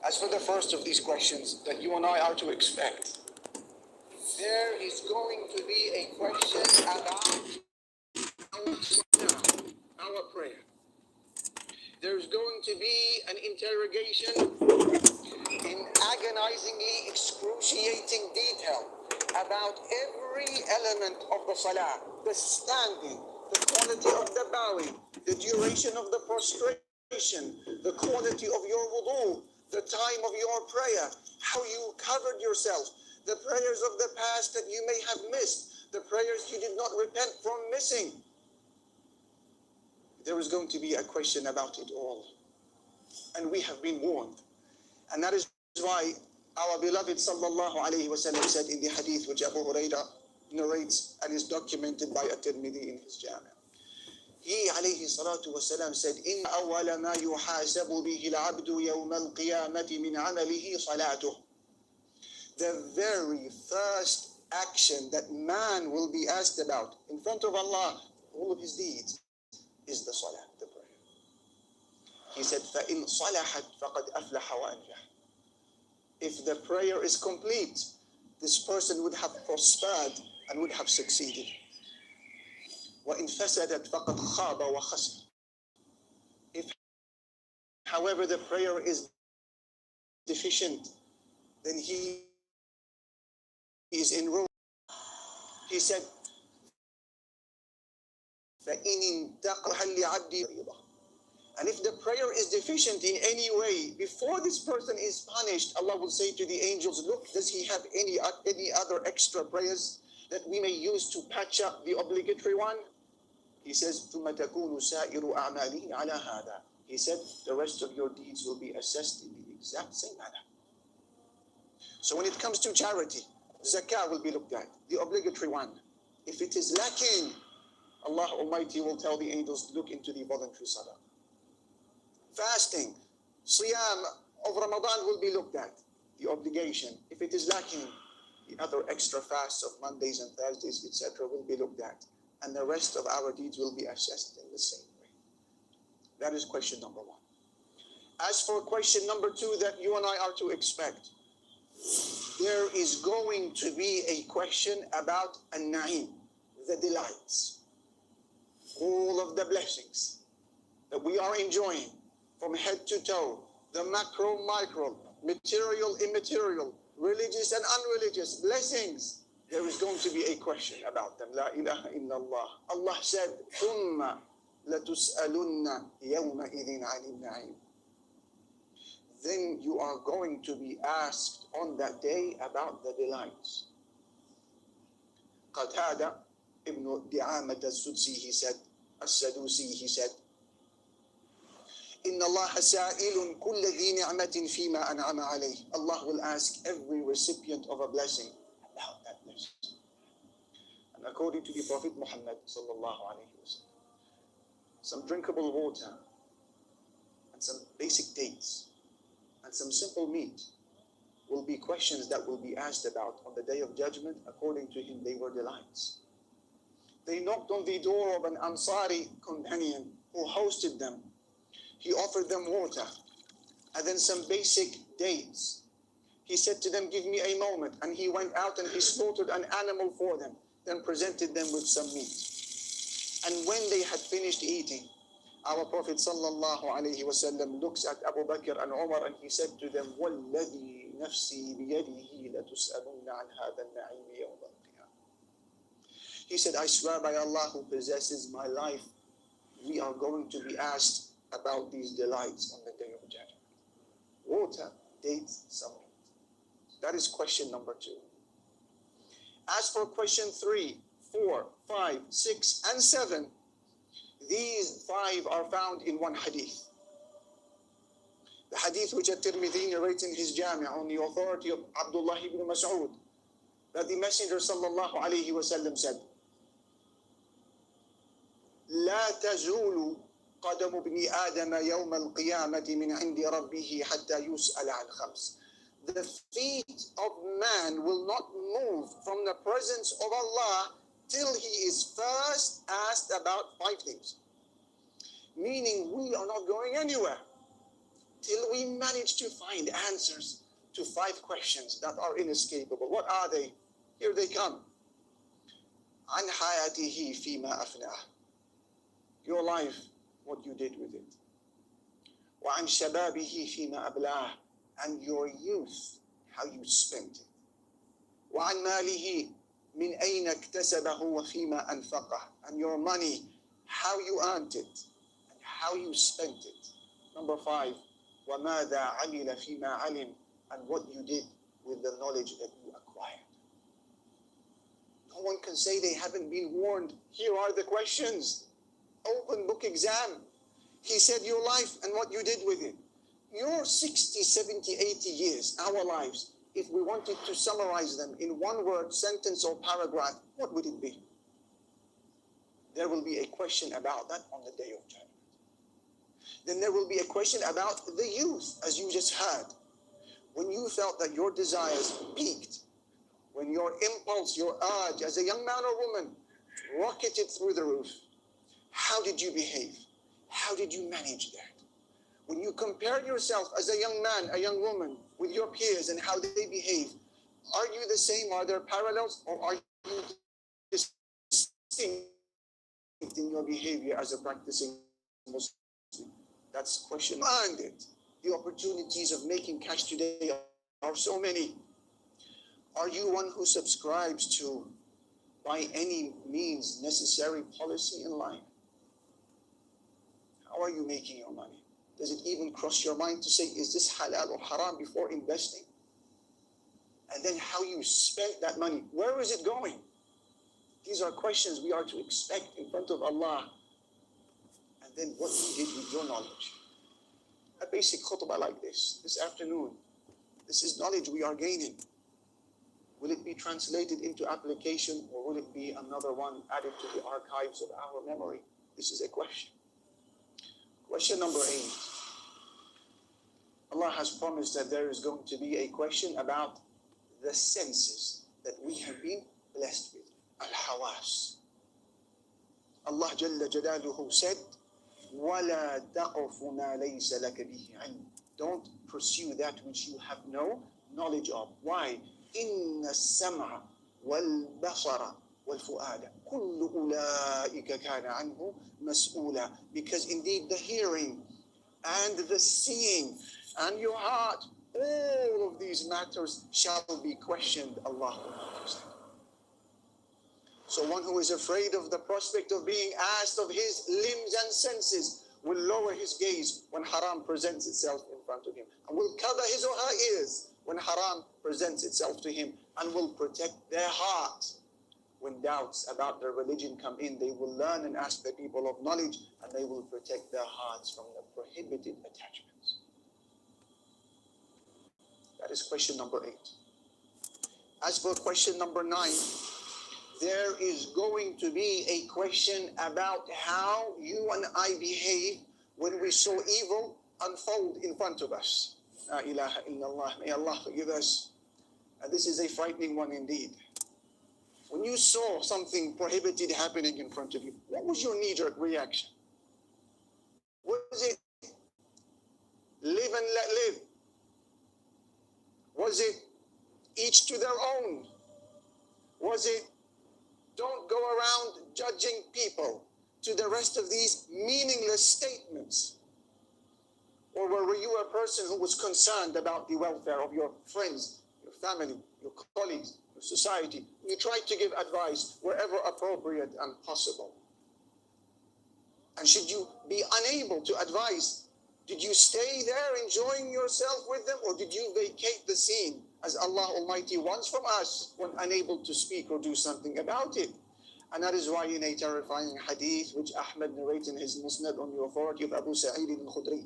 As for the first of these questions that you and I are to expect, there is going to be a question about our prayer. There's going to be an interrogation in agonizingly excruciating detail about every element of the salah, the standing, the quality of the bowing, the duration of the prostration, the quality of your wudu, the time of your prayer, how you covered yourself, the prayers of the past that you may have missed, the prayers you did not repent from missing. There is going to be a question about it all. And we have been warned. And that is why our beloved sallallahu alayhi wa sallam said in the hadith which Abu Hurairah narrates and is documented by At-Tirmidhi in his Jami'. He alayhi salatu wa sallam said, إِنَّ أَوَّلَ مَا يُحَاسَبُ بِهِ الْعَبْدُ يَوْمَ الْقِيَامَةِ مِنْ عَمَلِهِ صَلَاتُهُ. The very first action that man will be asked about in front of Allah, all of his deeds, is the salah, the prayer. He said, فَإِنْ صَلَحَتْ فَقَدْ أَفْلَحَ وَأَنْجَحَ. If the prayer is complete, this person would have prospered and would have succeeded. وَإِنْ فَسَدَتْ فَقَدْ خَابَ وَخَسِرَ. If, however, the prayer is deficient, then he is in ruin. He said, فَإِنْ انْتَقَحَ لِعَبْدِ. And if the prayer is deficient in any way, before this person is punished, Allah will say to the angels, look, does he have any other extra prayers that we may use to patch up the obligatory one? He says, ثُمَّ تَكُونُ سَائِرُ أَعْمَالِهِ عَلَى هَذَا. He said, the rest of your deeds will be assessed in the exact same manner. So when it comes to charity, zakah will be looked at, the obligatory one. If it is lacking, Allah Almighty will tell the angels, look into the voluntary sadaqah. Fasting, siyam of Ramadan will be looked at, the obligation. If it is lacking, the other extra fasts of Mondays and Thursdays, etc. will be looked at. And the rest of our deeds will be assessed in the same way. That is question number one. As for question number two that you and I are to expect, there is going to be a question about an-na'im, the delights. All of the blessings that we are enjoying from head to toe, the macro, micro, material, immaterial, religious and unreligious blessings. There is going to be a question about them. La ilaha illallah. Allah said, ثُمَّ لَتُسْأَلُنَّ يَوْمَئِذٍ عَنِ النَّعِيمِ. Then you are going to be asked on that day about the delights. Qatada ibn Di'amat al-Sudsi, he said, As-Sadusi, he said, إِنَّ اللَّهَ سَائِلٌ كُلَّ ذِي نِعْمَةٍ فِي مَا أَنْعَمَ عَلَيْهِ. Allah will ask every recipient of a blessing about that blessing. And according to the Prophet Muhammad sallallahu alayhi wa sallam, some drinkable water and some basic dates and some simple meat will be questions that will be asked about on the day of judgment. According to him, they were delights. They knocked on the door of an Ansari companion who hosted them. He offered them water and then some basic dates. He said to them, give me a moment. And he went out and he slaughtered an animal for them, then presented them with some meat. And when they had finished eating, our Prophet sallallahu alayhi wa sallam looks at Abu Bakr and Umar and he said to them, وَالَّذِي نَفْسِي بِيَدِهِ لَتُسْأَلُنَّ عَنْ هَذَا النَّعِيمِ يَوْمَ الْقِيَامَةِ. He said, I swear by Allah who possesses my life, we are going to be asked about these delights on the day of judgment. Water, dates, some meat. That is question number two. As for question 3, 4, 5, 6, and 7, these 5 are found in one hadith. The hadith which At-Tirmidhi narrates in his Jami' on the authority of Abdullah ibn Mas'ud, that the Messenger sallallahu alayhi wa sallam said, لا تزول قدم ابن آدم يوم القيامة من عند ربه حتى يسأل عن 5. The feet of man will not move from the presence of Allah till he is first asked about 5 things. Meaning we are not going anywhere till we managed to find answers to 5 questions that are inescapable. What are they? Here they come. عن حياته فيما أفناه. Your life, what you did with it. وعن شبابه فيما أبلاه. And your youth, how you spent it. وعن ماله من أين اكتسبه وفيما أنفقه. And your money, how you earned it and how you spent it. Number 5, وماذا عمل فيما علم. And what you did with the knowledge that you acquired. No one can say they haven't been warned. Here are the questions. Open book exam. He said your life and what you did with it. Your 60, 70, 80 years, our lives, if we wanted to summarize them in one word, sentence, or paragraph, what would it be? There will be a question about that on the day of judgment. Then there will be a question about the youth, as you just heard. When you felt that your desires peaked, when your impulse, your urge as a young man or woman rocketed through the roof, how did you behave? How did you manage that? When you compare yourself as a young man, a young woman, with your peers and how they behave, are you the same? Are there parallels? Or are you distinct in your behavior as a practicing Muslim? That's question. And it. The opportunities of making cash today are so many. Are you one who subscribes to, by any means necessary, policy in life? How are you making your money? Does it even cross your mind to say, is this halal or haram before investing? And then how you spent that money. Where is it going? These are questions we are to expect in front of Allah. And then what you did with your knowledge. A basic khutbah like this afternoon. This is knowledge we are gaining. Will it be translated into application, or will it be another one added to the archives of our memory? This is a question. Question number 8. Allah has promised that there is going to be a question about the senses that we have been blessed with. Al-Hawas. Allah Jalla Jalaluhu said, وَلَا تَقْفُ مَا لَيْسَ لَكَ بِهِ عِلْمٍ. Don't pursue that which you have no knowledge of. Why? إِنَّ السَّمْعَ وَالْبَصَرَ وَالْفُؤَادَ كُلُّ أُولَٰئِكَ كَانَ عَنْهُ مَسْئُولًا. Because indeed the hearing and the seeing and your heart, all of these matters shall be questioned. Allah understand. So one who is afraid of the prospect of being asked of his limbs and senses will lower his gaze when haram presents itself in front of him, and will cover his or her ears when haram presents itself to him, and will protect their heart. When doubts about their religion come in, they will learn and ask the people of knowledge, and they will protect their hearts from the prohibited attachments. That is question number 8. As for question number 9, there is going to be a question about how you and I behave when we saw evil unfold in front of us. La ilaha illallah. May Allah forgive us. And this is a frightening one indeed. When you saw something prohibited happening in front of you, what was your knee-jerk reaction? Was it live and let live? Was it each to their own? Was it don't go around judging people, to the rest of these meaningless statements? Or were you a person who was concerned about the welfare of your friends, your family, your colleagues, your society? You tried to give advice wherever appropriate and possible. And should you be unable to advise, did you stay there enjoying yourself with them, or did you vacate the scene as Allah Almighty wants from us when unable to speak or do something about it? And that is why in a terrifying hadith which Ahmad narrates in his Musnad on the authority of Abu Sa'id al-Khudri,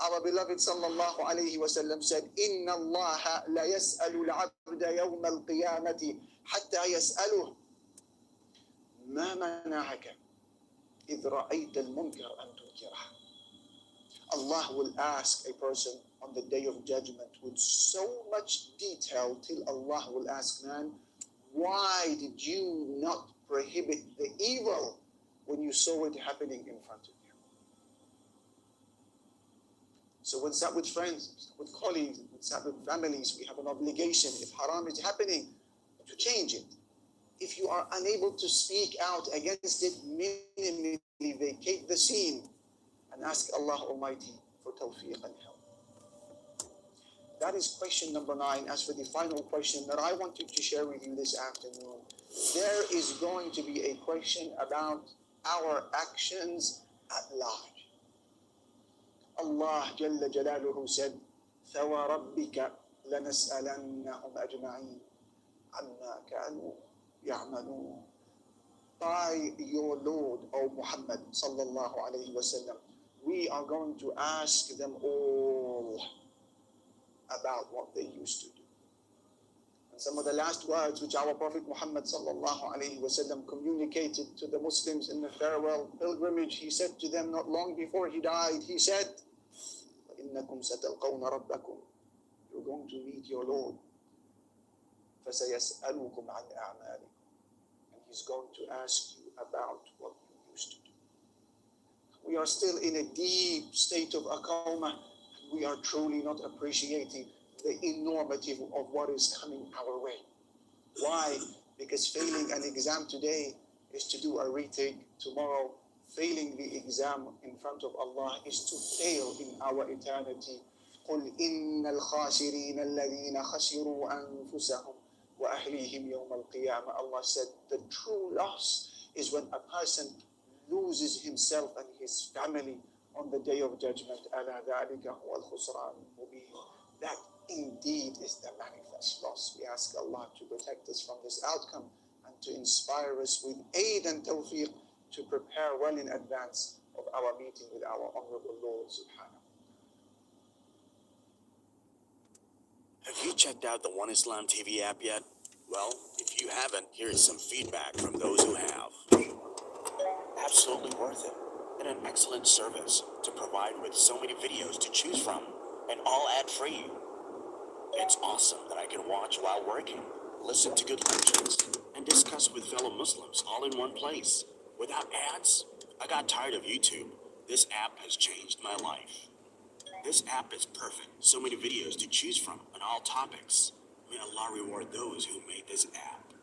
our beloved sallallahu alayhi wa sallam said, إِنَّ اللَّهَ لَيَسْأَلُ الْعَبْدَ يَوْمَ الْقِيَامَةِ حَتَّى يَسْأَلُهُ مَا مَنَعَكَ إِذْ رَأَيْتَ الْمُنْكَرَ أَن تُنْكِرَهُ. Allah will ask a person on the day of judgment with so much detail till Allah will ask man, why did you not prohibit the evil when you saw it happening in front of you? So what's up with friends, with colleagues, what's up with families? We have an obligation, if haram is happening, to change it. If you are unable to speak out against it, minimally vacate the scene and ask Allah Almighty for tawfiq and help. That is question number 9. As for the final question that I wanted to share with you this afternoon, there is going to be a question about our actions at large. Allah Jalla Jalaluhu said, فَوَرَبِّكَ لَنَسْأَلَنَّهُمْ أَجْمَعِينَ عَمَّا كَانُوا يَعْمَلُونَ. By your Lord, O Muhammad sallallahu alayhi wa sallam, we are going to ask them all about what they used to do. And some of the last words which our Prophet Muhammad sallallahu alayhi wa sallam communicated to the Muslims in the farewell pilgrimage, he said to them not long before he died, he said, إِنَّكُمْ سَتَلْقَوْنَ رَبَّكُمْ. You're going to meet your Lord. فَسَيَسْأَلُكُمْ عَنْ أَعْمَالِكُمْ. And he's going to ask you about what you used to do. We are still in a deep state of a coma. We are truly not appreciating the enormity of what is coming our way. Why? Because failing an exam today is to do a retake tomorrow. Failing the exam in front of Allah is to fail in our eternity. قُلْ إِنَّ الْخَاسِرِينَ الَّذِينَ خَسِرُوا أَنفُسَهُمْ وَأَهْلِيهِمْ يَوْمَ الْقِيَامَةِ. Allah said the true loss is when a person loses himself and his family on the day of judgment. أَلَا ذَلِكَ هُوَ الْخُسْرَانُ الْمُبِينُ. That indeed is the manifest loss. We ask Allah to protect us from this outcome and to inspire us with aid and tawfiq to prepare well in advance of our meeting with our honorable Lord subhanahu. Have you checked out the One Islam TV app yet? Well, if you haven't, here is some feedback from those who have. Absolutely worth it, and an excellent service to provide with so many videos to choose from, and all ad-free. It's awesome that I can watch while working, listen to good lectures, and discuss with fellow Muslims all in one place. Without ads, I got tired of YouTube. This app has changed my life. This app is perfect. So many videos to choose from on all topics. May Allah reward those who made this app.